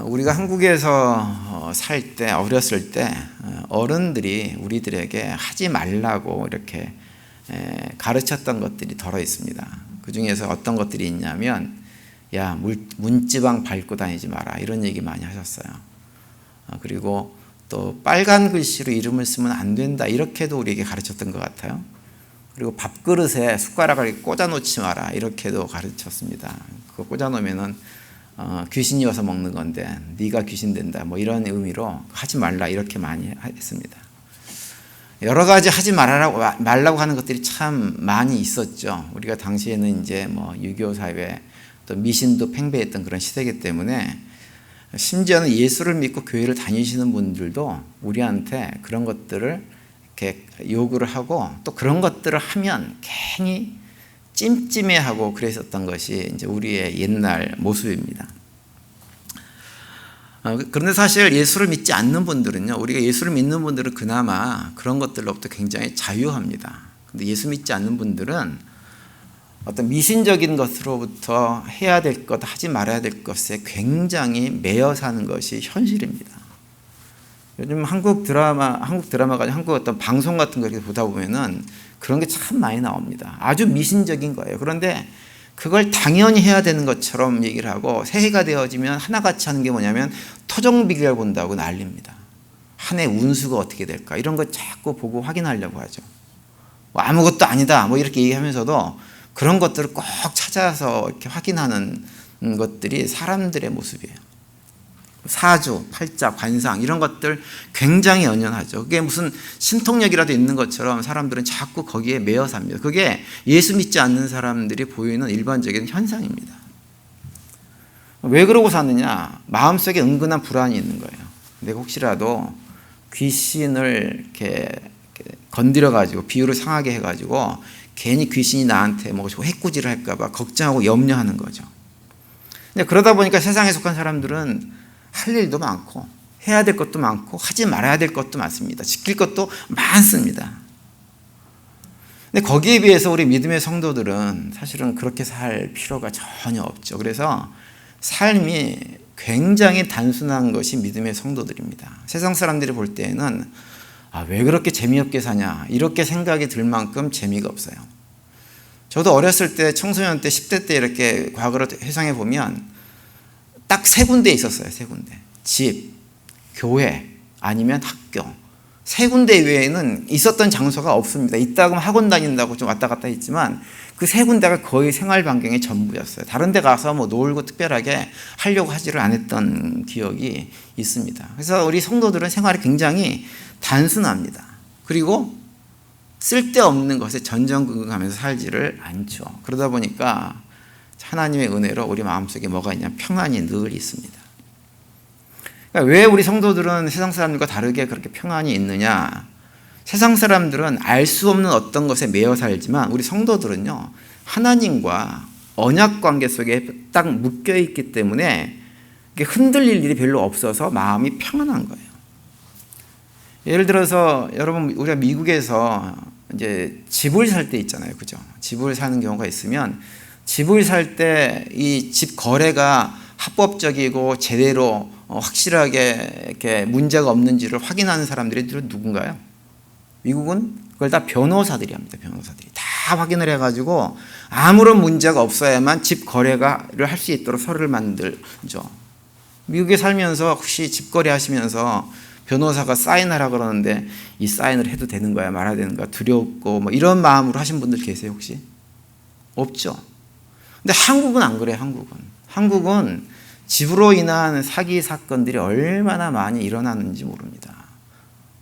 우리가 한국에서 살 때, 어렸을 때 어른들이 우리들에게 하지 말라고 이렇게 가르쳤던 것들이 덜어 있습니다. 그 중에서 어떤 것들이 있냐면, 야, 문지방 밟고 다니지 마라, 이런 얘기 많이 하셨어요. 그리고 또 빨간 글씨로 이름을 쓰면 안 된다, 이렇게도 우리에게 가르쳤던 것 같아요. 그리고 밥그릇에 숟가락을 꽂아 놓지 마라, 이렇게도 가르쳤습니다. 그거 꽂아 놓으면은 귀신이 와서 먹는 건데 네가 귀신 된다, 뭐 이런 의미로 하지 말라, 이렇게 많이 했습니다. 여러 가지 하지 말라고 하는 것들이 참 많이 있었죠. 우리가 당시에는 이제 뭐 유교 사회, 또 미신도 팽배했던 그런 시대이기 때문에, 심지어는 예수를 믿고 교회를 다니시는 분들도 우리한테 그런 것들을 이렇게 요구를 하고, 또 그런 것들을 하면 괜히 찜찜해하고 그랬었던 것이 이제 우리의 옛날 모습입니다. 그런데 사실 예수를 믿지 않는 분들은요, 우리가 예수를 믿는 분들은 그나마 그런 것들로부터 굉장히 자유합니다. 근데 예수 믿지 않는 분들은 어떤 미신적인 것으로부터 해야 될 것, 하지 말아야 될 것에 굉장히 매여 사는 것이 현실입니다. 요즘 한국 드라마가 한국 어떤 방송 같은 거 이렇게 보다 보면은 그런 게 참 많이 나옵니다. 아주 미신적인 거예요. 그런데 그걸 당연히 해야 되는 것처럼 얘기를 하고, 새해가 되어지면 하나같이 하는 게 뭐냐면 토종비결 본다고 난립니다. 한 해 운수가 어떻게 될까, 이런 거 자꾸 보고 확인하려고 하죠. 뭐 아무것도 아니다, 뭐 이렇게 얘기하면서도 그런 것들을 꼭 찾아서 이렇게 확인하는 것들이 사람들의 모습이에요. 사주, 팔자, 관상, 이런 것들 굉장히 연연하죠. 그게 무슨 신통력이라도 있는 것처럼 사람들은 자꾸 거기에 매여 삽니다. 그게 예수 믿지 않는 사람들이 보이는 일반적인 현상입니다. 왜 그러고 사느냐? 마음속에 은근한 불안이 있는 거예요. 내가 혹시라도 귀신을 이렇게 건드려가지고, 비유를 상하게 해가지고 괜히 귀신이 나한테 뭐 해꾸지를 할까봐 걱정하고 염려하는 거죠. 근데 그러다 보니까 세상에 속한 사람들은 할 일도 많고 해야 될 것도 많고 하지 말아야 될 것도 많습니다. 지킬 것도 많습니다. 근데 거기에 비해서 우리 믿음의 성도들은 사실은 그렇게 살 필요가 전혀 없죠. 그래서 삶이 굉장히 단순한 것이 믿음의 성도들입니다. 세상 사람들이 볼 때에는 왜 그렇게 재미없게 사냐, 이렇게 생각이 들 만큼 재미가 없어요. 저도 어렸을 때, 청소년 때, 10대 때 이렇게 과거를 회상해 보면 딱 세 군데 있었어요. 세 군데. 집, 교회, 아니면 학교. 세 군데 외에는 있었던 장소가 없습니다. 있다고 하면 학원 다닌다고 좀 왔다 갔다 했지만 그 세 군데가 거의 생활 반경의 전부였어요. 다른 데 가서 뭐 놀고 특별하게 하려고 하지를 않았던 기억이 있습니다. 그래서 우리 성도들은 생활이 굉장히 단순합니다. 그리고 쓸데없는 것에 전전긍긍하면서 살지를 않죠. 그러다 보니까 하나님의 은혜로 우리 마음속에 뭐가 있냐면 평안이 늘 있습니다. 그러니까 왜 우리 성도들은 세상 사람들과 다르게 그렇게 평안이 있느냐? 세상 사람들은 알 수 없는 어떤 것에 매여 살지만 우리 성도들은요, 하나님과 언약 관계 속에 딱 묶여 있기 때문에 흔들릴 일이 별로 없어서 마음이 평안한 거예요. 예를 들어서 여러분, 우리가 미국에서 이제 집을 살 때 있잖아요, 그죠? 집을 사는 경우가 있으면 집을 살 때 이 집 거래가 합법적이고 제대로 확실하게 이렇게 문제가 없는지를 확인하는 사람들이 누군가요? 미국은 그걸 다 변호사들이 합니다. 변호사들이 다 확인을 해가지고 아무런 문제가 없어야만 집 거래를 할 수 있도록 서류를 만들죠. 미국에 살면서 혹시 집 거래하시면서 변호사가 사인하라 그러는데 이 사인을 해도 되는 거야, 말아야 되는 거야, 두렵고 뭐 이런 마음으로 하신 분들 계세요 혹시? 없죠. 근데 한국은 안 그래요. 한국은 집으로 인한 사기 사건들이 얼마나 많이 일어나는지 모릅니다.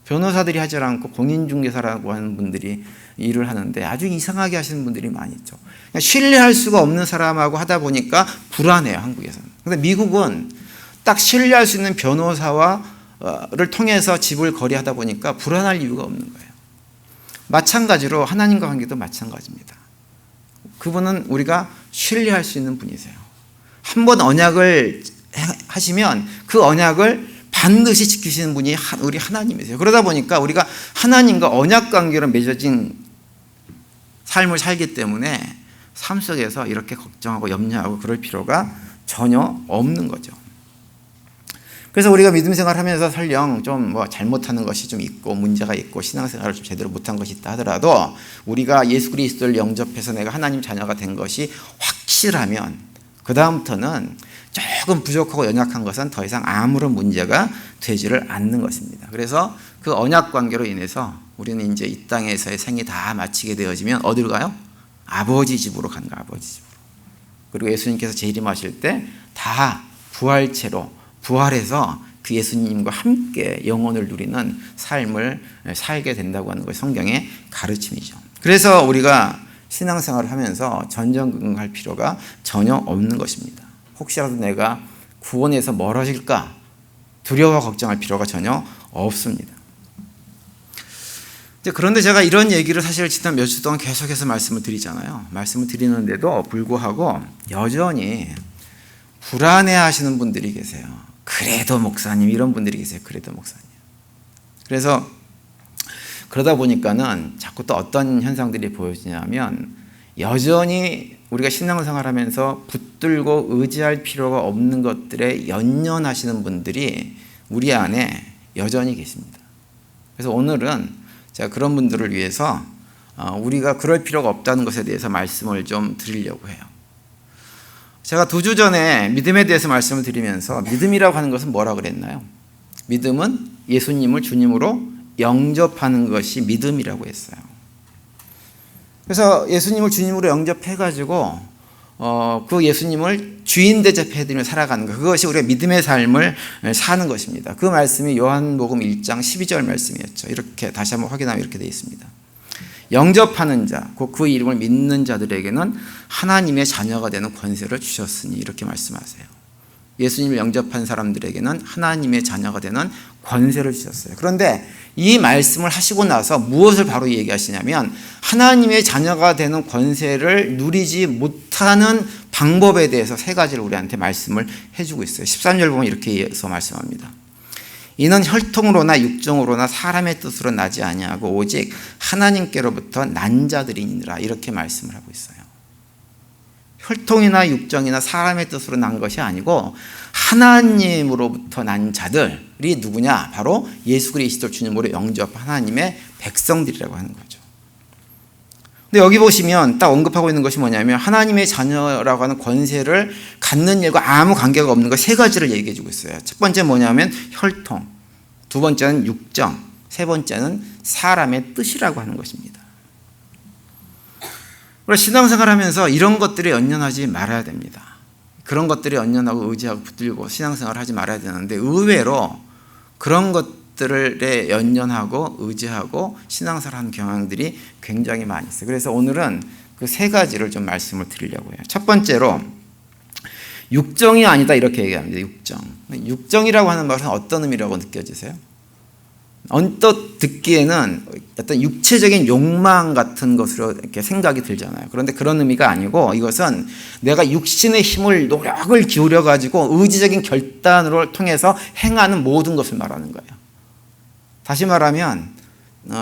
변호사들이 하지 않고 공인중개사라고 하는 분들이 일을 하는데 아주 이상하게 하시는 분들이 많이 있죠. 그러니까 신뢰할 수가 없는 사람하고 하다 보니까 불안해요, 한국에서는. 근데 미국은 딱 신뢰할 수 있는 변호사를 통해서 집을 거래하다 보니까 불안할 이유가 없는 거예요. 마찬가지로 하나님과 관계도 마찬가지입니다. 그분은 우리가 신뢰할 수 있는 분이세요. 한번 언약을 하시면 그 언약을 반드시 지키시는 분이 우리 하나님이세요. 그러다 보니까 우리가 하나님과 언약 관계로 맺어진 삶을 살기 때문에 삶 속에서 이렇게 걱정하고 염려하고 그럴 필요가 전혀 없는 거죠. 그래서 우리가 믿음 생활하면서 설령 좀 뭐 잘못하는 것이 좀 있고 문제가 있고 신앙생활을 좀 제대로 못한 것이 있다 하더라도 우리가 예수 그리스도를 영접해서 내가 하나님 자녀가 된 것이 확실하면 그 다음부터는 조금 부족하고 연약한 것은 더 이상 아무런 문제가 되지를 않는 것입니다. 그래서 그 언약 관계로 인해서 우리는 이제 이 땅에서의 생이 다 마치게 되어지면 어디로 가요? 아버지 집으로 가는 거예요. 아버지 집으로. 그리고 예수님께서 재림하실 때 다 부활체로 부활해서 그 예수님과 함께 영혼을 누리는 삶을 살게 된다고 하는 것이 성경의 가르침이죠. 그래서 우리가 신앙생활을 하면서 전전긍긍할 필요가 전혀 없는 것입니다. 혹시라도 내가 구원에서 멀어질까 두려워 걱정할 필요가 전혀 없습니다. 그런데 제가 이런 얘기를 사실 지난 몇 주 동안 계속해서 말씀을 드리잖아요. 말씀을 드리는데도 불구하고 여전히 불안해하시는 분들이 계세요. 그래도 목사님, 이런 분들이 계세요. 그래도 목사님. 그래서 그러다 보니까는 자꾸 또 어떤 현상들이 보여지냐면 여전히 우리가 신앙생활하면서 붙들고 의지할 필요가 없는 것들에 연연하시는 분들이 우리 안에 여전히 계십니다. 그래서 오늘은 제가 그런 분들을 위해서 우리가 그럴 필요가 없다는 것에 대해서 말씀을 좀 드리려고 해요. 제가 2주 전에 믿음에 대해서 말씀을 드리면서 믿음이라고 하는 것은 뭐라고 그랬나요? 믿음은 예수님을 주님으로 영접하는 것이 믿음이라고 했어요. 그래서 예수님을 주님으로 영접해가지고 그 예수님을 주인 대접해드리며 살아가는 것, 그것이 우리가 믿음의 삶을 사는 것입니다. 그 말씀이 요한복음 1장 12절 말씀이었죠. 이렇게 다시 한번 확인하면 이렇게 되어 있습니다. 영접하는 자, 곧 그 이름을 믿는 자들에게는 하나님의 자녀가 되는 권세를 주셨으니, 이렇게 말씀하세요. 예수님을 영접한 사람들에게는 하나님의 자녀가 되는 권세를 주셨어요. 그런데 이 말씀을 하시고 나서 무엇을 바로 얘기하시냐면 하나님의 자녀가 되는 권세를 누리지 못하는 방법에 대해서 3가지를 우리한테 말씀을 해주고 있어요. 13절 보면 이렇게 해서 말씀합니다. 이는 혈통으로나 육정으로나 사람의 뜻으로 나지 아니하고 오직 하나님께로부터 난 자들이니라, 이렇게 말씀을 하고 있어요. 혈통이나 육정이나 사람의 뜻으로 난 것이 아니고 하나님으로부터 난 자들이 누구냐? 바로 예수 그리스도 주님으로 영접한 하나님의 백성들이라고 하는 거죠. 근데 여기 보시면 딱 언급하고 있는 것이 뭐냐면 하나님의 자녀라고 하는 권세를 갖는 일과 아무 관계가 없는 것 3가지를 얘기해 주고 있어요. 첫 번째 뭐냐면 혈통, 2번째는 육정, 3번째는 사람의 뜻이라고 하는 것입니다. 우리가 신앙생활 하면서 이런 것들에 연연하지 말아야 됩니다. 그런 것들에 연연하고 의지하고 붙들고 신앙생활을 하지 말아야 되는데 의외로 그런 것들에 연연하고 의지하고 신앙생활 하는 경향들이 굉장히 많이 있어요. 그래서 오늘은 그 3가지를 좀 말씀을 드리려고 해요. 첫 번째로 육정이 아니다, 이렇게 얘기합니다. 육정. 육정이라고 하는 말은 어떤 의미라고 느껴지세요? 언뜻 듣기에는 어떤 육체적인 욕망 같은 것으로 이렇게 생각이 들잖아요. 그런데 그런 의미가 아니고 이것은 내가 육신의 힘을 노력을 기울여 가지고 의지적인 결단으로 통해서 행하는 모든 것을 말하는 거예요. 다시 말하면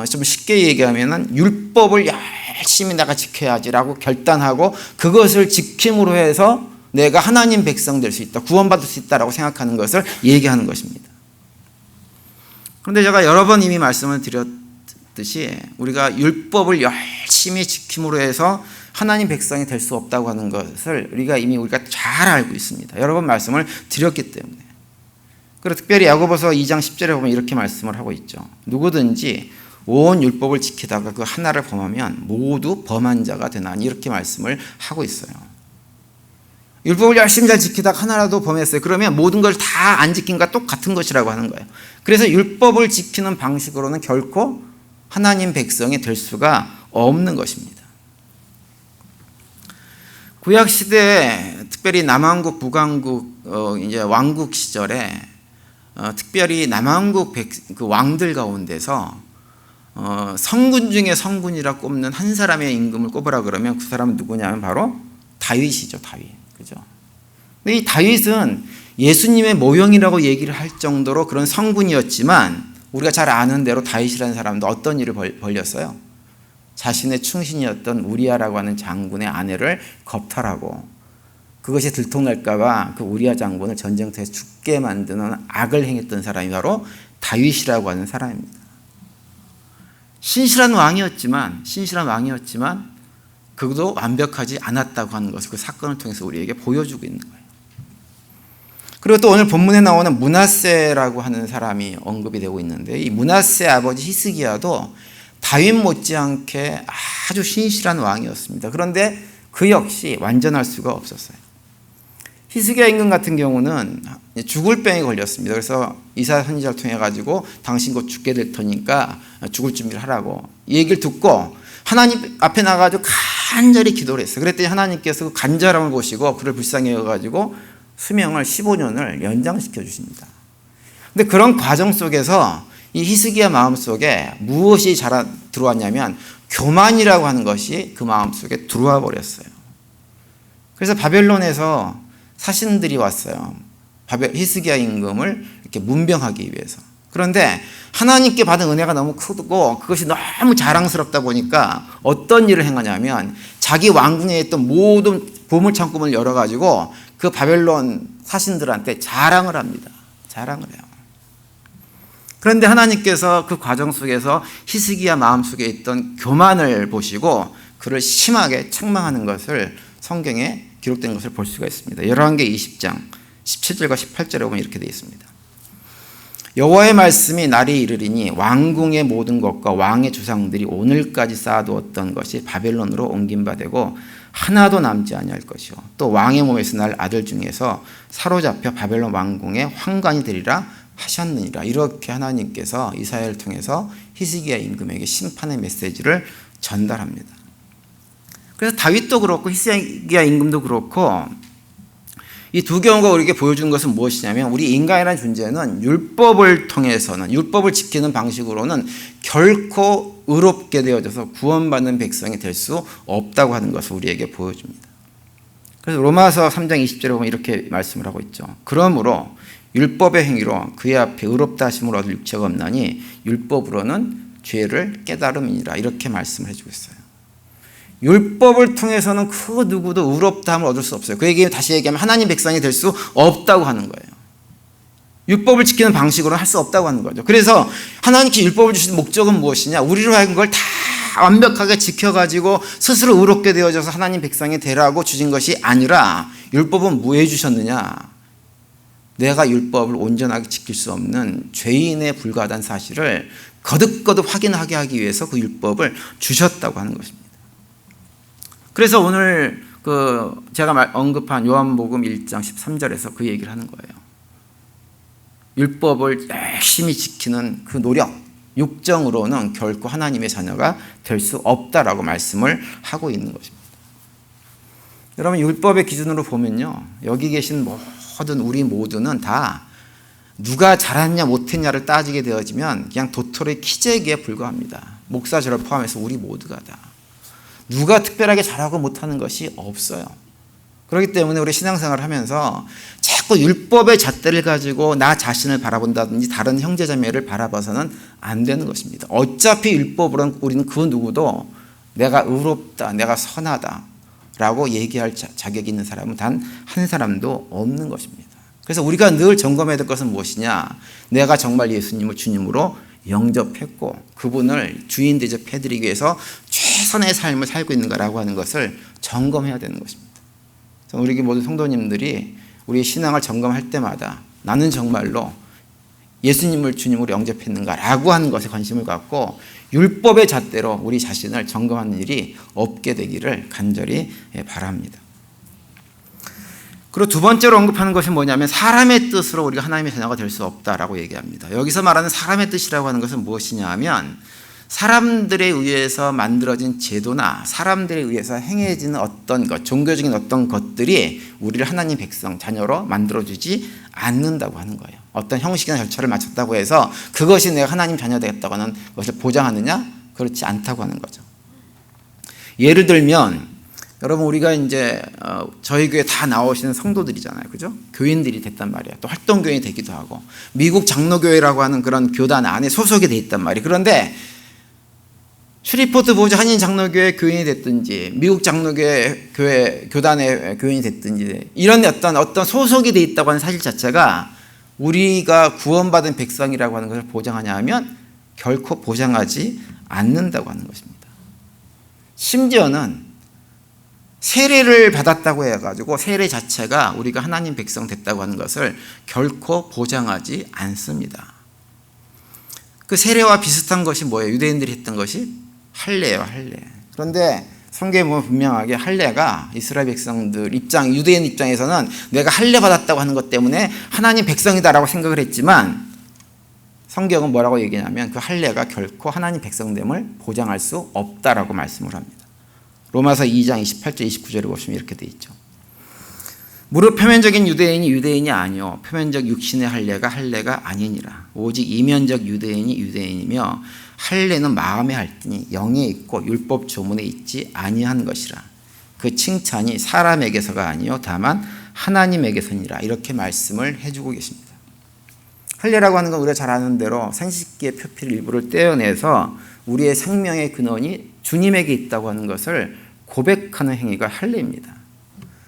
좀 쉽게 얘기하면은 율법을 열심히 내가 지켜야지라고 결단하고 그것을 지킴으로 해서 내가 하나님 백성 될 수 있다, 구원받을 수 있다라고 생각하는 것을 얘기하는 것입니다. 그런데 제가 여러 번 이미 말씀을 드렸듯이 우리가 율법을 열심히 지킴으로 해서 하나님 백성이 될 수 없다고 하는 것을 우리가 잘 알고 있습니다. 여러 번 말씀을 드렸기 때문에. 그리고 특별히 야고보서 2장 10절에 보면 이렇게 말씀을 하고 있죠. 누구든지 온 율법을 지키다가 그 하나를 범하면 모두 범한 자가 되나니, 이렇게 말씀을 하고 있어요. 율법을 열심히 잘 지키다가 하나라도 범했어요. 그러면 모든 걸 다 안 지킨 것과 똑같은 것이라고 하는 거예요. 그래서 율법을 지키는 방식으로는 결코 하나님 백성이 될 수가 없는 것입니다. 구약 시대에 특별히 남왕국, 북왕국, 이제 왕국 시절에 특별히 남왕국 그 왕들 가운데서 성군 중에 성군이라 꼽는 한 사람의 임금을 꼽으라 그러면 그 사람은 누구냐면 바로 다윗이죠. 다윗. 그죠? 근데 이 다윗은 예수님의 모형이라고 얘기를 할 정도로 그런 성군이었지만 우리가 잘 아는 대로 다윗이라는 사람도 어떤 일을 벌렸어요? 자신의 충신이었던 우리아라고 하는 장군의 아내를 겁탈하고 그것이 들통날까봐 그 우리아 장군을 전쟁터에서 죽게 만드는 악을 행했던 사람이 바로 다윗이라고 하는 사람입니다. 신실한 왕이었지만 그것도 완벽하지 않았다고 하는 것을 그 사건을 통해서 우리에게 보여주고 있는 거예요. 그리고 또 오늘 본문에 나오는 므낫세라고 하는 사람이 언급이 되고 있는데, 이 므낫세 아버지 히스기야도 다윗 못지않게 아주 신실한 왕이었습니다. 그런데 그 역시 완전할 수가 없었어요. 히스기야 임금 같은 경우는 죽을 병에 걸렸습니다. 그래서 이사야 선지자를 통해 가지고 당신 곧 죽게 될 터니까 죽을 준비를 하라고 이 얘기를 듣고 하나님 앞에 나가지고 간절히 기도를 했어요. 그랬더니 하나님께서 그 간절함을 보시고 그를 불쌍히 여겨가지고 수명을 15년을 연장시켜 주십니다. 근데 그런 과정 속에서 이 히스기야 마음속에 무엇이 들어왔냐면 교만이라고 하는 것이 그 마음속에 들어와 버렸어요. 그래서 바벨론에서 사신들이 왔어요. 히스기야 임금을 이렇게 문병하기 위해서. 그런데 하나님께 받은 은혜가 너무 크고 그것이 너무 자랑스럽다 보니까 어떤 일을 행하냐면 자기 왕궁에 있던 모든 보물창고를 열어가지고 그 바벨론 사신들한테 자랑을 합니다. 자랑을 해요. 그런데 하나님께서 그 과정 속에서 히스기야 마음속에 있던 교만을 보시고 그를 심하게 책망하는 것을 성경에 기록된 것을 볼 수가 있습니다. 열왕기 20장 17절과 18절에 보면 이렇게 되어 있습니다. 여호와의 말씀이 날이 이르리니 왕궁의 모든 것과 왕의 주상들이 오늘까지 쌓아두었던 것이 바벨론으로 옮긴 바 되고 하나도 남지 아니할 것이요 또 왕의 몸에서 날 아들 중에서 사로잡혀 바벨론 왕궁의 환관이 되리라 하셨느니라. 이렇게 하나님께서 이사야를 통해서 히스기야 임금에게 심판의 메시지를 전달합니다. 그래서 다윗도 그렇고 히스기야 임금도 그렇고 이 두 경우가 우리에게 보여주는 것은 무엇이냐면 우리 인간이라는 존재는 율법을 통해서는 율법을 지키는 방식으로는 결코 의롭게 되어져서 구원받는 백성이 될 수 없다고 하는 것을 우리에게 보여줍니다. 그래서 로마서 3장 20절에 보면 이렇게 말씀을 하고 있죠. 그러므로 율법의 행위로 그의 앞에 의롭다 하심을 얻을 육체가 없나니 율법으로는 죄를 깨달음이니라. 이렇게 말씀을 해주고 있어요. 율법을 통해서는 그 누구도 의롭다함을 얻을 수 없어요. 그 얘기 다시 얘기하면 하나님 백성이 될 수 없다고 하는 거예요. 율법을 지키는 방식으로는 할 수 없다고 하는 거죠. 그래서 하나님께 율법을 주신 목적은 무엇이냐? 우리로 하여금 그걸 다 완벽하게 지켜가지고 스스로 의롭게 되어져서 하나님 백성이 되라고 주신 것이 아니라 율법은 뭐해 주셨느냐? 내가 율법을 온전하게 지킬 수 없는 죄인에 불과하다는 사실을 거듭거듭 확인하게 하기 위해서 그 율법을 주셨다고 하는 것입니다. 그래서 오늘 제가 언급한 요한복음 1장 13절에서 그 얘기를 하는 거예요. 율법을 열심히 지키는 그 노력, 육정으로는 결코 하나님의 자녀가 될 수 없다라고 말씀을 하고 있는 것입니다. 여러분, 율법의 기준으로 보면요, 여기 계신 모든 우리 모두는 다 누가 잘했냐 못했냐를 따지게 되어지면 그냥 도토리 키재기에 불과합니다. 목사 저를 포함해서 우리 모두가 다 누가 특별하게 잘하고 못하는 것이 없어요. 그렇기 때문에 우리 신앙생활을 하면서 자꾸 율법의 잣대를 가지고 나 자신을 바라본다든지 다른 형제자매를 바라봐서는 안 되는 것입니다. 어차피 율법으로는 우리는 그 누구도 내가 의롭다, 내가 선하다 라고 얘기할 자격이 있는 사람은 단 한 사람도 없는 것입니다. 그래서 우리가 늘 점검해야 될 것은 무엇이냐? 내가 정말 예수님을 주님으로 영접했고 그분을 주인 대접해드리기 위해서 최선의 삶을 살고 있는가라고 하는 것을 점검해야 되는 것입니다. 우리 모든 성도님들이 우리의 신앙을 점검할 때마다 나는 정말로 예수님을 주님으로 영접했는가라고 하는 것에 관심을 갖고 율법의 잣대로 우리 자신을 점검하는 일이 없게 되기를 간절히 바랍니다. 그리고 두 번째로 언급하는 것이 뭐냐면 사람의 뜻으로 우리가 하나님의 자녀가 될 수 없다라고 얘기합니다. 여기서 말하는 사람의 뜻이라고 하는 것은 무엇이냐 하면 사람들에 의해서 만들어진 제도나 사람들에 의해서 행해지는 어떤 것, 종교적인 어떤 것들이 우리를 하나님 백성, 자녀로 만들어주지 않는다고 하는 거예요. 어떤 형식이나 절차를 마쳤다고 해서 그것이 내가 하나님 자녀 되겠다고 하는 것을 보장하느냐? 그렇지 않다고 하는 거죠. 예를 들면 여러분 우리가 이제 저희 교회 다 나오시는 성도들이잖아요. 그죠? 교인들이 됐단 말이에요. 또 활동교인이 되기도 하고 미국 장로교회라고 하는 그런 교단 안에 소속이 돼 있단 말이에요. 그런데 슈리포트 보좌 한인 장로교회 교인이 됐든지 미국 장로교회 교단의 교인이 됐든지 이런 어떤 소속이 돼 있다고 하는 사실 자체가 우리가 구원받은 백성이라고 하는 것을 보장하냐 하면 결코 보장하지 않는다고 하는 것입니다. 심지어는 세례를 받았다고 해가지고 세례 자체가 우리가 하나님 백성 됐다고 하는 것을 결코 보장하지 않습니다. 그 세례와 비슷한 것이 뭐예요? 유대인들이 했던 것이 할례예요, 할례. 그런데 성경에 보면 분명하게 할례가 이스라엘 백성들 입장, 유대인 입장에서는 내가 할례 받았다고 하는 것 때문에 하나님 백성이다라고 생각을 했지만 성경은 뭐라고 얘기하냐면 그 할례가 결코 하나님 백성됨을 보장할 수 없다라고 말씀을 합니다. 로마서 2장 28절 29절에 보시면 이렇게 돼 있죠. 무릇 표면적인 유대인이 유대인이 아니요 표면적 육신의 할례가 아니니라. 오직 이면적 유대인이 유대인이며 할례는 마음에 할지니 영에 있고 율법 조문에 있지 아니한 것이라. 그 칭찬이 사람에게서가 아니요 다만 하나님에게서니라. 이렇게 말씀을 해주고 계십니다. 할례라고 하는 건 우리가 잘 아는 대로 생식기의 표피를 일부를 떼어내서 우리의 생명의 근원이 주님에게 있다고 하는 것을 고백하는 행위가 할례입니다.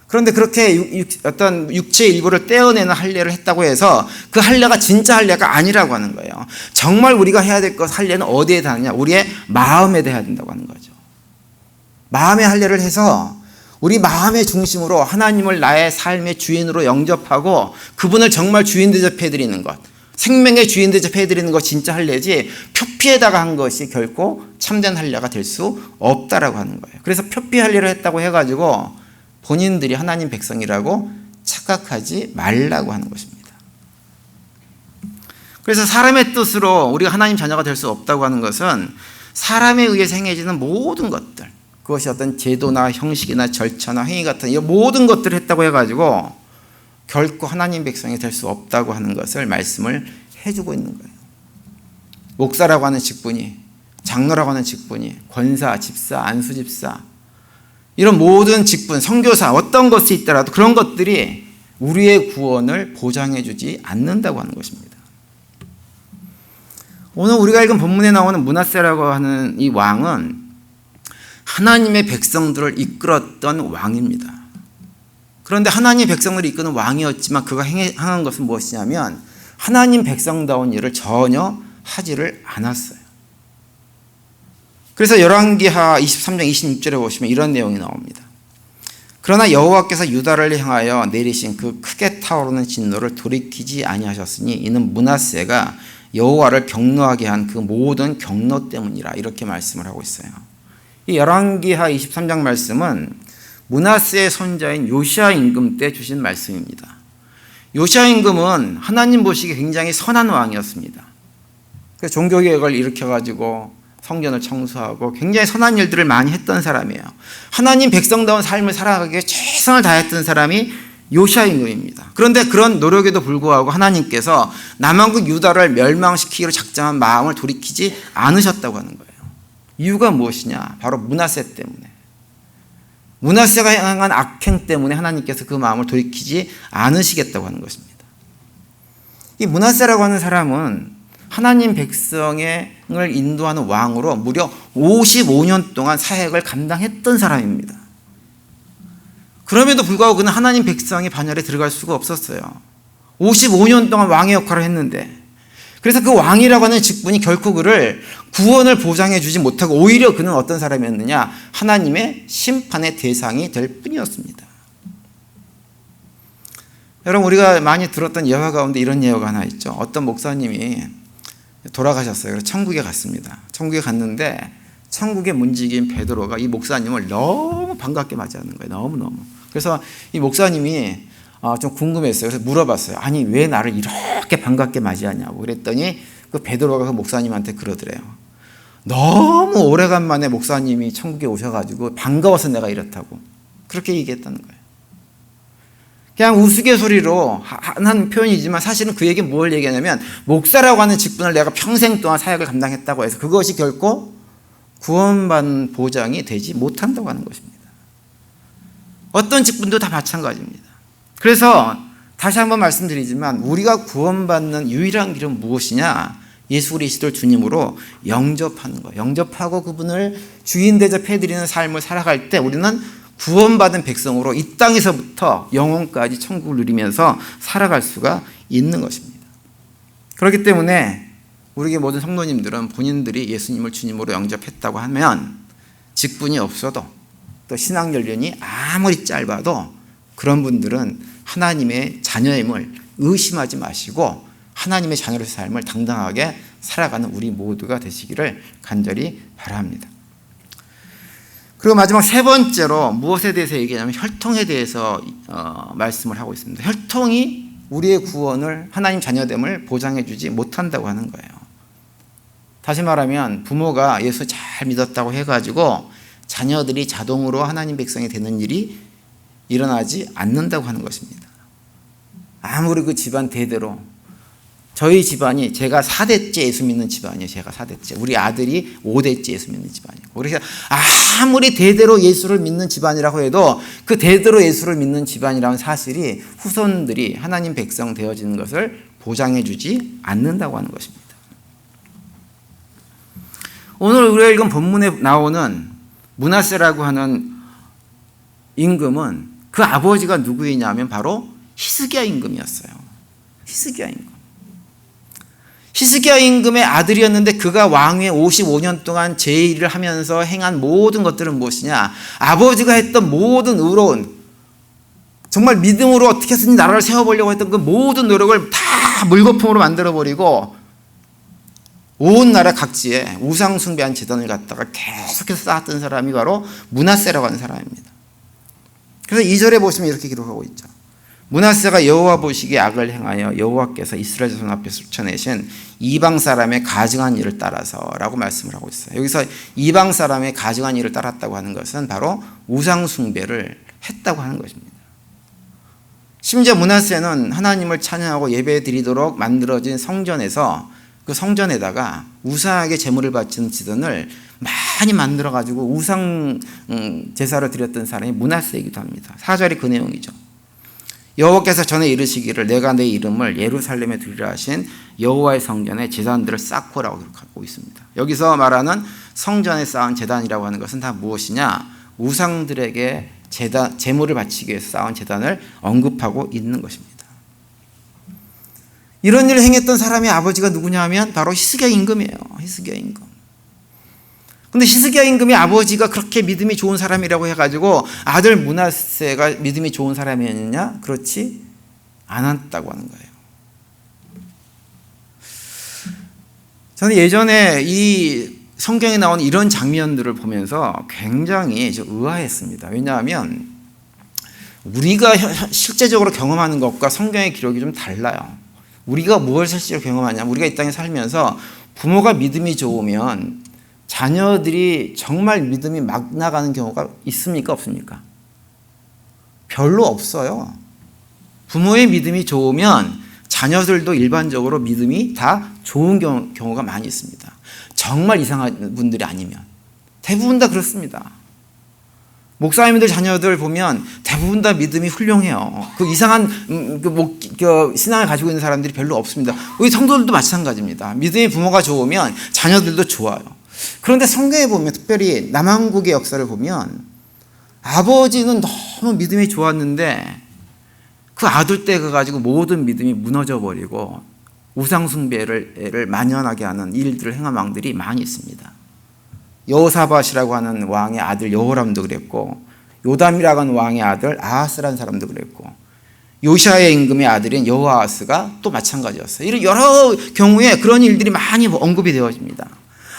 그런데 그렇게 어떤 육체의 일부를 떼어내는 할례를 했다고 해서 그 할례가 진짜 할례가 아니라고 하는 거예요. 정말 우리가 해야 될 것 할례는 어디에 닿느냐? 우리의 마음에 대해야 된다고 하는 거죠. 마음의 할례를 해서 우리 마음의 중심으로 하나님을 나의 삶의 주인으로 영접하고 그분을 정말 주인 대접해드리는 것, 생명의 주인 대접해드리는 것 진짜 할례지 표피에다가 한 것이 결코 참된 할례가 될 수 없다라고 하는 거예요. 그래서 표피 할례를 했다고 해가지고 본인들이 하나님 백성이라고 착각하지 말라고 하는 것입니다. 그래서 사람의 뜻으로 우리가 하나님 자녀가 될 수 없다고 하는 것은 사람에 의해서 행해지는 모든 것들, 그것이 어떤 제도나 형식이나 절차나 행위 같은 이 모든 것들을 했다고 해가지고 결코 하나님 백성이 될 수 없다고 하는 것을 말씀을 해주고 있는 거예요. 목사라고 하는 직분이, 장로라고 하는 직분이, 권사, 집사, 안수집사 이런 모든 직분, 선교사 어떤 것이 있더라도 그런 것들이 우리의 구원을 보장해 주지 않는다고 하는 것입니다. 오늘 우리가 읽은 본문에 나오는 므낫세라고 하는 이 왕은 하나님의 백성들을 이끌었던 왕입니다. 그런데 하나님 백성들을 이끄는 왕이었지만 그가 행한 것은 무엇이냐면 하나님 백성다운 일을 전혀 하지를 않았어요. 그래서 열왕기하 23장 26절에 보시면 이런 내용이 나옵니다. 그러나 여호와께서 유다를 향하여 내리신 그 크게 타오르는 진노를 돌이키지 아니하셨으니 이는 므낫세가 여호와를 경노하게 한 그 모든 경노 때문이라. 이렇게 말씀을 하고 있어요. 이 열왕기하 23장 말씀은 므낫세의 손자인 요시야 임금 때 주신 말씀입니다. 요시야 임금은 하나님 보시기에 굉장히 선한 왕이었습니다. 그래서 종교개혁을 일으켜가지고 성전을 청소하고 굉장히 선한 일들을 많이 했던 사람이에요. 하나님 백성다운 삶을 살아가기에 최선을 다했던 사람이 요시야 임금입니다. 그런데 그런 노력에도 불구하고 하나님께서 남왕국 유다를 멸망시키기로 작정한 마음을 돌이키지 않으셨다고 하는 거예요. 이유가 무엇이냐? 바로 므낫세 때문에. 므낫세가 행한 악행 때문에 하나님께서 그 마음을 돌이키지 않으시겠다고 하는 것입니다. 이 므낫세라고 하는 사람은 하나님 백성을 인도하는 왕으로 무려 55년 동안 사역을 감당했던 사람입니다. 그럼에도 불구하고 그는 하나님 백성의 반열에 들어갈 수가 없었어요. 55년 동안 왕의 역할을 했는데, 그래서 그 왕이라고 하는 직분이 결코 그를 구원을 보장해 주지 못하고 오히려 그는 어떤 사람이었느냐? 하나님의 심판의 대상이 될 뿐이었습니다. 여러분, 우리가 많이 들었던 예화 가운데 이런 예화가 하나 있죠. 어떤 목사님이 돌아가셨어요. 그래서 천국에 갔습니다. 천국에 갔는데 천국의 문지기인 베드로가 이 목사님을 너무 반갑게 맞이하는 거예요. 너무너무. 그래서 이 목사님이 좀 궁금했어요. 그래서 물어봤어요. 아니, 왜 나를 이렇게 반갑게 맞이하냐고. 그랬더니 그 베드로가 그 목사님한테 그러더래요. 너무 오래간만에 목사님이 천국에 오셔가지고 반가워서 내가 이렇다고. 그렇게 얘기했다는 거예요. 그냥 우스갯소리로 한 표현이지만 사실은 그 얘기는 뭘 얘기하냐면 목사라고 하는 직분을 내가 평생 동안 사역을 감당했다고 해서 그것이 결코 구원받는 보장이 되지 못한다고 하는 것입니다. 어떤 직분도 다 마찬가지입니다. 그래서 다시 한번 말씀드리지만 우리가 구원받는 유일한 길은 무엇이냐? 예수 그리스도를 주님으로 영접하는 거예요. 영접하고 그분을 주인 대접해드리는 삶을 살아갈 때 우리는 구원받은 백성으로 이 땅에서부터 영혼까지 천국을 누리면서 살아갈 수가 있는 것입니다. 그렇기 때문에 우리의 모든 성도님들은 본인들이 예수님을 주님으로 영접했다고 하면 직분이 없어도 또 신앙 연륜이 아무리 짧아도 그런 분들은 하나님의 자녀임을 의심하지 마시고 하나님의 자녀로서의 삶을 당당하게 살아가는 우리 모두가 되시기를 간절히 바랍니다. 그리고 마지막 세 번째로 무엇에 대해서 얘기하냐면 혈통에 대해서 말씀을 하고 있습니다. 혈통이 우리의 구원을 하나님 자녀됨을 보장해 주지 못한다고 하는 거예요. 다시 말하면 부모가 예수 잘 믿었다고 해가지고 자녀들이 자동으로 하나님 백성이 되는 일이 일어나지 않는다고 하는 것입니다. 아무리 그 집안 대대로 저희 집안이 제가 4대째 예수 믿는 집안이에요. 제가 4대째. 우리 아들이 5대째 예수 믿는 집안이에요. 그래서 아무리 대대로 예수를 믿는 집안이라고 해도 그 대대로 예수를 믿는 집안이라는 사실이 후손들이 하나님 백성 되어지는 것을 보장해 주지 않는다고 하는 것입니다. 오늘 우리가 읽은 본문에 나오는 므낫세라고 하는 임금은 그 아버지가 누구이냐면 바로 히스기야 임금이었어요. 히스기야 임금. 히스기야 임금의 아들이었는데 그가 왕위에 55년 동안 제1을 하면서 행한 모든 것들은 무엇이냐? 아버지가 했던 모든 의로운 정말 믿음으로 어떻게 해서든 나라를 세워보려고 했던 그 모든 노력을 다 물거품으로 만들어버리고 온 나라 각지에 우상 숭배한 제단을 갖다가 계속해서 쌓았던 사람이 바로 므낫세라고 하는 사람입니다. 그래서 2절에 보시면 이렇게 기록하고 있죠. 므낫세가 여호와 보시기에 악을 행하여 여호와께서 이스라엘 자손 앞에서 쫓아내신 이방 사람의 가증한 일을 따라서라고 말씀을 하고 있어요. 여기서 이방 사람의 가증한 일을 따랐다고 하는 것은 바로 우상 숭배를 했다고 하는 것입니다. 심지어 므낫세는 하나님을 찬양하고 예배드리도록 만들어진 성전에서 그 성전에다가 우상에게 제물을 바치는 지던을 많이 만들어가지고 우상 제사를 드렸던 사람이 므낫세이기도 합니다. 4절이 그 내용이죠. 여호와께서 전에 이르시기를 내가 내 이름을 예루살렘에 두리라 하신 여호와의 성전에 제단들을 쌓고라고 기록하고 있습니다. 여기서 말하는 성전에 쌓은 제단이라고 하는 것은 다 무엇이냐? 우상들에게 제물을 바치기 위해서 쌓은 제단을 언급하고 있는 것입니다. 이런 일을 행했던 사람의 아버지가 누구냐 하면 바로 히스기야 임금이에요. 히스기야 임금. 근데 히스기야 임금의 아버지가 그렇게 믿음이 좋은 사람이라고 해가지고 아들 므낫세가 믿음이 좋은 사람이었느냐? 그렇지 않았다고 하는 거예요. 저는 예전에 이 성경에 나온 이런 장면들을 보면서 굉장히 의아했습니다. 왜냐하면 우리가 실제적으로 경험하는 것과 성경의 기록이 좀 달라요. 우리가 무엇을 실제로 경험하냐면 우리가 이 땅에 살면서 부모가 믿음이 좋으면 자녀들이 정말 믿음이 막 나가는 경우가 있습니까? 없습니까? 별로 없어요. 부모의 믿음이 좋으면 자녀들도 일반적으로 믿음이 다 좋은 경우가 많이 있습니다. 정말 이상한 분들이 아니면 대부분 다 그렇습니다. 목사님들 자녀들 보면 대부분 다 믿음이 훌륭해요. 그 이상한 신앙을 가지고 있는 사람들이 별로 없습니다. 우리 성도들도 마찬가지입니다. 믿음의 부모가 좋으면 자녀들도 좋아요. 그런데 성경에 보면 특별히 남한국의 역사를 보면 아버지는 너무 믿음이 좋았는데 그 아들 때 가지고 모든 믿음이 무너져 버리고 우상 숭배를 만연하게 하는 일들을 행한 왕들이 많이 있습니다. 여호사밧이라고 하는 왕의 아들 여호람도 그랬고 요담이라고 하는 왕의 아들 아하스라는 사람도 그랬고 요시아의 임금의 아들인 여호아하스가 또 마찬가지였어요. 이런 여러 경우에 그런 일들이 많이 언급이 되어집니다.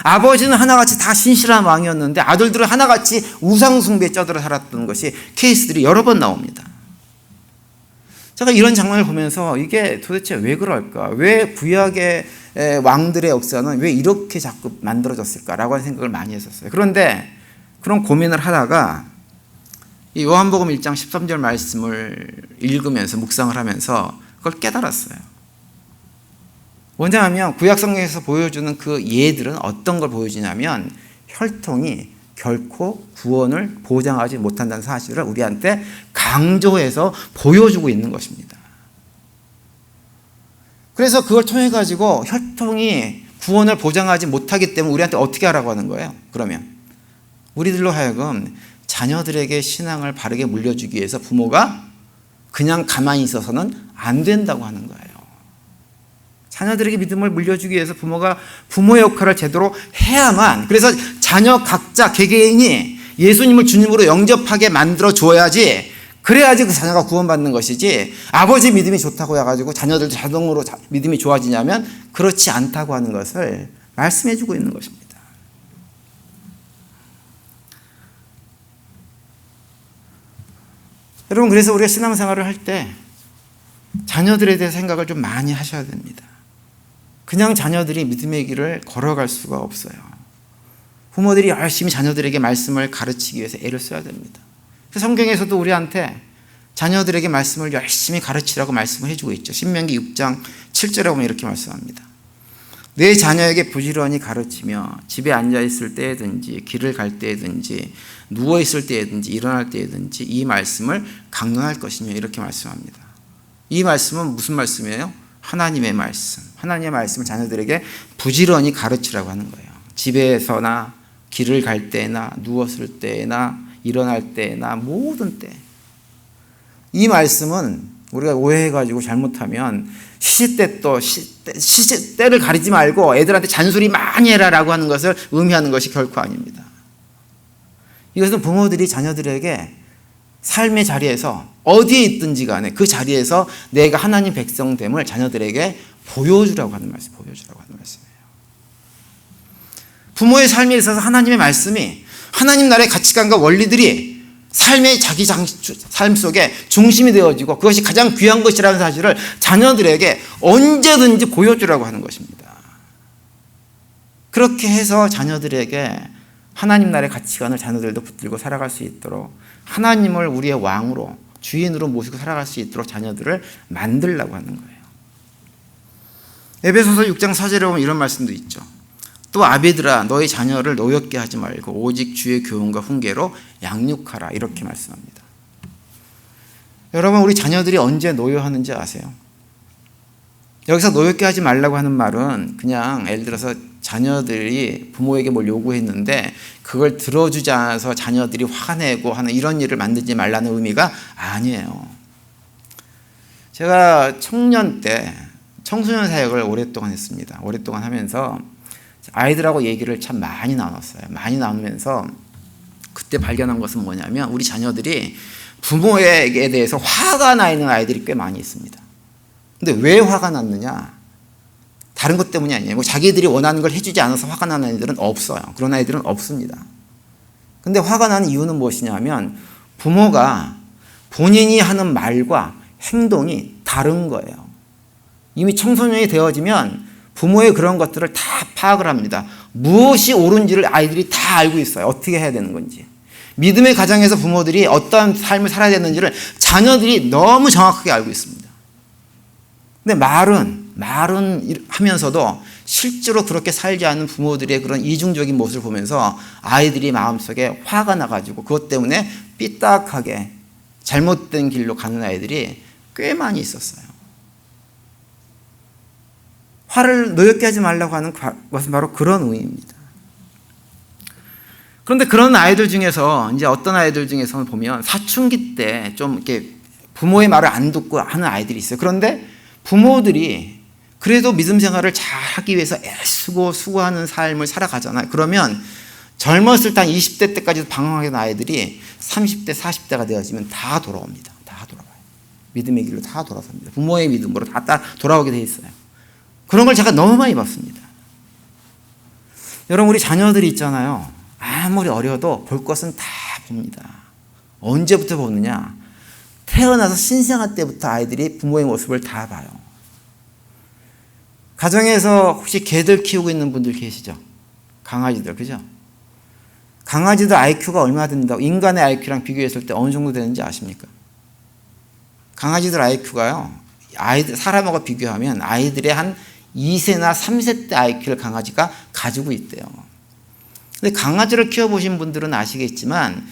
아버지는 하나같이 다 신실한 왕이었는데 아들들은 하나같이 우상 숭배에 쩌들어 살았던 것이 케이스들이 여러 번 나옵니다. 제가 이런 장면을 보면서 이게 도대체 왜 그럴까? 왜 구약의 왕들의 역사는 왜 이렇게 자꾸 만들어졌을까라고 하는 생각을 많이 했었어요. 그런데 그런 고민을 하다가 이 요한복음 1장 13절 말씀을 읽으면서 묵상을 하면서 그걸 깨달았어요. 뭐냐면 구약 성경에서 보여주는 그 예들은 어떤 걸 보여주냐면 혈통이 결코 구원을 보장하지 못한다는 사실을 우리한테 강조해서 보여주고 있는 것입니다. 그래서 그걸 통해 가지고 혈통이 구원을 보장하지 못하기 때문에 우리한테 어떻게 하라고 하는 거예요? 그러면 우리들로 하여금 자녀들에게 신앙을 바르게 물려주기 위해서 부모가 그냥 가만히 있어서는 안 된다고 하는 거예요. 자녀들에게 믿음을 물려주기 위해서 부모가 부모의 역할을 제대로 해야만, 그래서 자녀 각자 개개인이 예수님을 주님으로 영접하게 만들어 줘야지, 그래야지 그 자녀가 구원받는 것이지, 아버지 믿음이 좋다고 해가지고 자녀들도 자동으로 믿음이 좋아지냐면 그렇지 않다고 하는 것을 말씀해 주고 있는 것입니다. 여러분, 그래서 우리가 신앙생활을 할 때 자녀들에 대해 생각을 좀 많이 하셔야 됩니다. 그냥 자녀들이 믿음의 길을 걸어갈 수가 없어요. 부모들이 열심히 자녀들에게 말씀을 가르치기 위해서 애를 써야 됩니다. 성경에서도 우리한테 자녀들에게 말씀을 열심히 가르치라고 말씀을 해주고 있죠. 신명기 6장 7절에 보면 이렇게 말씀합니다. 내 자녀에게 부지런히 가르치며 집에 앉아있을 때에든지 길을 갈 때에든지 누워있을 때에든지 일어날 때에든지 이 말씀을 강론할 것이며 이렇게 말씀합니다. 이 말씀은 무슨 말씀이에요? 하나님의 말씀. 하나님의 말씀을 자녀들에게 부지런히 가르치라고 하는 거예요. 집에서나 길을 갈 때나 누웠을 때나 일어날 때나 모든 때. 이 말씀은 우리가 오해해가지고 잘못하면 시시때를 가리지 말고 애들한테 잔소리 많이 해라라고 하는 것을 의미하는 것이 결코 아닙니다. 이것은 부모들이 자녀들에게 삶의 자리에서 어디에 있든지 간에 그 자리에서 내가 하나님 백성됨을 자녀들에게 보여주라고 하는 말씀이에요. 부모의 삶에 있어서 하나님의 말씀이, 하나님 나라의 가치관과 원리들이 삶의 자기 삶 속에 중심이 되어지고 그것이 가장 귀한 것이라는 사실을 자녀들에게 언제든지 보여주라고 하는 것입니다. 그렇게 해서 자녀들에게 하나님 나라의 가치관을 자녀들도 붙들고 살아갈 수 있도록, 하나님을 우리의 왕으로 주인으로 모시고 살아갈 수 있도록 자녀들을 만들려고 하는 거예요. 에베소서 6장 4절에 보면 이런 말씀도 있죠. 또 아비들아 너희 자녀를 노엽게 하지 말고 오직 주의 교훈과 훈계로 양육하라, 이렇게 말씀합니다. 여러분, 우리 자녀들이 언제 노여하는지 아세요? 여기서 노엽게 하지 말라고 하는 말은 그냥 예를 들어서 자녀들이 부모에게 뭘 요구했는데 그걸 들어주지 않아서 자녀들이 화내고 하는 이런 일을 만들지 말라는 의미가 아니에요. 제가 청년 때 청소년 사역을 오랫동안 했습니다. 오랫동안 하면서 아이들하고 얘기를 참 많이 나눴어요. 많이 나누면서 그때 발견한 것은 뭐냐면 우리 자녀들이 부모에게 대해서 화가 나 있는 아이들이 꽤 많이 있습니다. 근데 왜 화가 났느냐? 다른 것 때문이 아니에요. 자기들이 원하는 걸 해주지 않아서 화가 나는 아이들은 없어요. 그런 아이들은 없습니다. 근데 화가 나는 이유는 무엇이냐면 부모가 본인이 하는 말과 행동이 다른 거예요. 이미 청소년이 되어지면 부모의 그런 것들을 다 파악을 합니다. 무엇이 옳은지를 아이들이 다 알고 있어요. 어떻게 해야 되는 건지. 믿음의 가정에서 부모들이 어떤 삶을 살아야 되는지를 자녀들이 너무 정확하게 알고 있습니다. 근데 말은 하면서도 실제로 그렇게 살지 않는 부모들의 그런 이중적인 모습을 보면서 아이들이 마음속에 화가 나가지고 그것 때문에 삐딱하게 잘못된 길로 가는 아이들이 꽤 많이 있었어요. 화를 노엽게 하지 말라고 하는 것은 바로 그런 의미입니다. 그런데 그런 아이들 중에서 이제 어떤 아이들 중에서는 보면 사춘기 때 좀 이렇게 부모의 말을 안 듣고 하는 아이들이 있어요. 그런데 부모들이 그래도 믿음 생활을 잘 하기 위해서 애쓰고 수고하는 삶을 살아가잖아요. 그러면 젊었을 때 한 20대 때까지 방황하던 아이들이 30대, 40대가 되어지면 다 돌아옵니다. 다 돌아와요. 믿음의 길로 다 돌아섭니다. 부모의 믿음으로 다 돌아오게 돼 있어요. 그런 걸 제가 너무 많이 봤습니다. 여러분, 우리 자녀들이 있잖아요. 아무리 어려도 볼 것은 다 봅니다. 언제부터 보느냐? 태어나서 신생아 때부터 아이들이 부모의 모습을 다 봐요. 가정에서 혹시 개들 키우고 있는 분들 계시죠? 강아지들, 그죠? 강아지들 IQ가 얼마나 된다고 인간의 IQ랑 비교했을 때 어느 정도 되는지 아십니까? 강아지들 IQ가요, 사람하고 비교하면 아이들의 한 2세나 3세 때 IQ를 강아지가 가지고 있대요. 근데 강아지를 키워보신 분들은 아시겠지만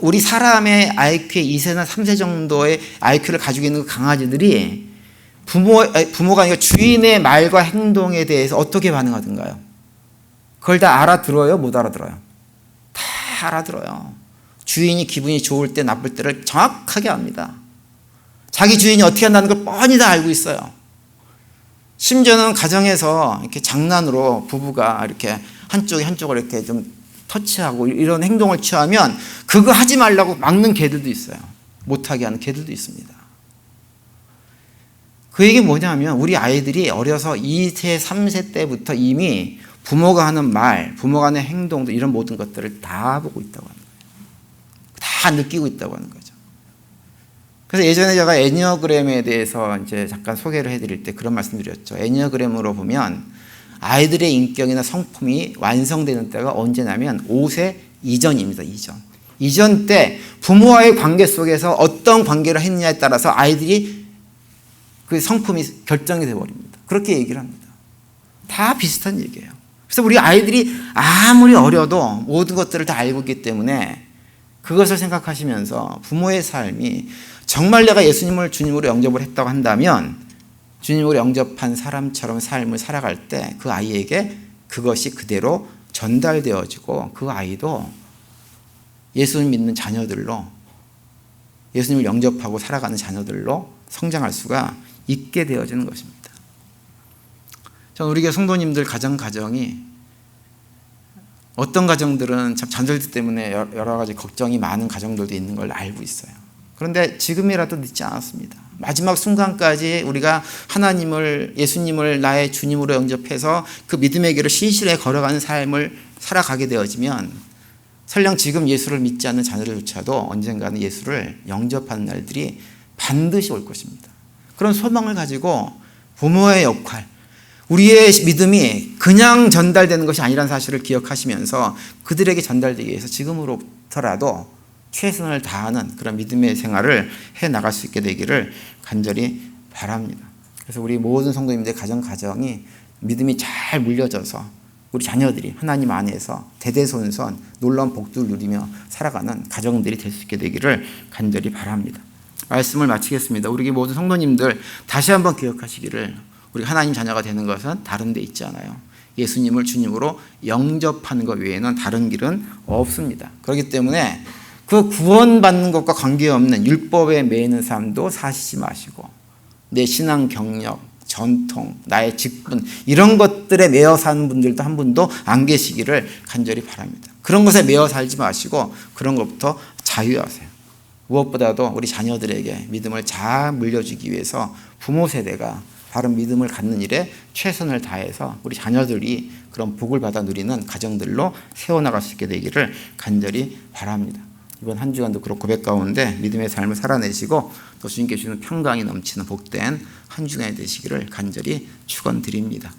우리 사람의 IQ의 2세나 3세 정도의 IQ를 가지고 있는 그 강아지들이 부모가 아니라 주인의 말과 행동에 대해서 어떻게 반응하던가요? 그걸 다 알아들어요? 못 알아들어요? 다 알아들어요. 주인이 기분이 좋을 때 나쁠 때를 정확하게 압니다. 자기 주인이 어떻게 한다는 걸 뻔히 다 알고 있어요. 심지어는 가정에서 이렇게 장난으로 부부가 이렇게 한쪽이 한쪽을 이렇게 좀 터치하고 이런 행동을 취하면 그거 하지 말라고 막는 개들도 있어요. 못하게 하는 개들도 있습니다. 그 얘기 뭐냐면 우리 아이들이 어려서 2세, 3세 때부터 이미 부모가 하는 말, 부모가 하는 행동도 이런 모든 것들을 다 보고 있다고 하는 거예요. 다 느끼고 있다고 하는 거죠. 그래서 예전에 제가 애니어그램에 대해서 이제 잠깐 소개를 해드릴 때 그런 말씀 드렸죠. 애니어그램으로 보면 아이들의 인격이나 성품이 완성되는 때가 언제냐면 5세 이전입니다. 이전 때 부모와의 관계 속에서 어떤 관계를 했느냐에 따라서 아이들이 그 성품이 결정이 되어버립니다. 그렇게 얘기를 합니다. 다 비슷한 얘기예요. 그래서 우리 아이들이 아무리 어려도 모든 것들을 다 알고 있기 때문에 그것을 생각하시면서 부모의 삶이 정말 내가 예수님을 주님으로 영접을 했다고 한다면 주님으로 영접한 사람처럼 삶을 살아갈 때 그 아이에게 그것이 그대로 전달되어지고 그 아이도 예수님 믿는 자녀들로 예수님을 영접하고 살아가는 자녀들로 성장할 수가 있게 되어지는 것입니다. 저는 우리 교회 성도님들 가정이 어떤 가정들은 참 자녀들 때문에 여러 가지 걱정이 많은 가정들도 있는 걸 알고 있어요. 그런데 지금이라도 늦지 않았습니다. 마지막 순간까지 우리가 하나님을, 예수님을 나의 주님으로 영접해서 그 믿음의 길을 신실하게 걸어가는 삶을 살아가게 되어지면 설령 지금 예수를 믿지 않는 자녀들조차도 언젠가는 예수를 영접하는 날들이 반드시 올 것입니다. 그런 소망을 가지고 부모의 역할, 우리의 믿음이 그냥 전달되는 것이 아니라는 사실을 기억하시면서 그들에게 전달되기 위해서 지금으로부터라도 최선을 다하는 그런 믿음의 생활을 해나갈 수 있게 되기를 간절히 바랍니다. 그래서 우리 모든 성도님들의 가정이 믿음이 잘 물려져서 우리 자녀들이 하나님 안에서 대대손손 놀라운 복들을 누리며 살아가는 가정들이 될 수 있게 되기를 간절히 바랍니다. 말씀을 마치겠습니다. 우리 모든 성도님들 다시 한번 기억하시기를 우리 하나님 자녀가 되는 것은 다른 데 있지 않아요. 예수님을 주님으로 영접하는 것 외에는 다른 길은 없습니다. 그렇기 때문에 그 구원받는 것과 관계없는 율법에 매이는 삶도 사시지 마시고 내 신앙 경력, 전통, 나의 직분 이런 것들에 매여 사는 분들도 한 분도 안 계시기를 간절히 바랍니다. 그런 것에 매여 살지 마시고 그런 것부터 자유하세요. 무엇보다도 우리 자녀들에게 믿음을 잘 물려주기 위해서 부모 세대가 바른 믿음을 갖는 일에 최선을 다해서 우리 자녀들이 그런 복을 받아 누리는 가정들로 세워나갈 수 있게 되기를 간절히 바랍니다. 이번 한 주간도 그런 고백 가운데 믿음의 삶을 살아내시고 또 주님께 주시는 평강이 넘치는 복된 한 주간이 되시기를 간절히 축원드립니다.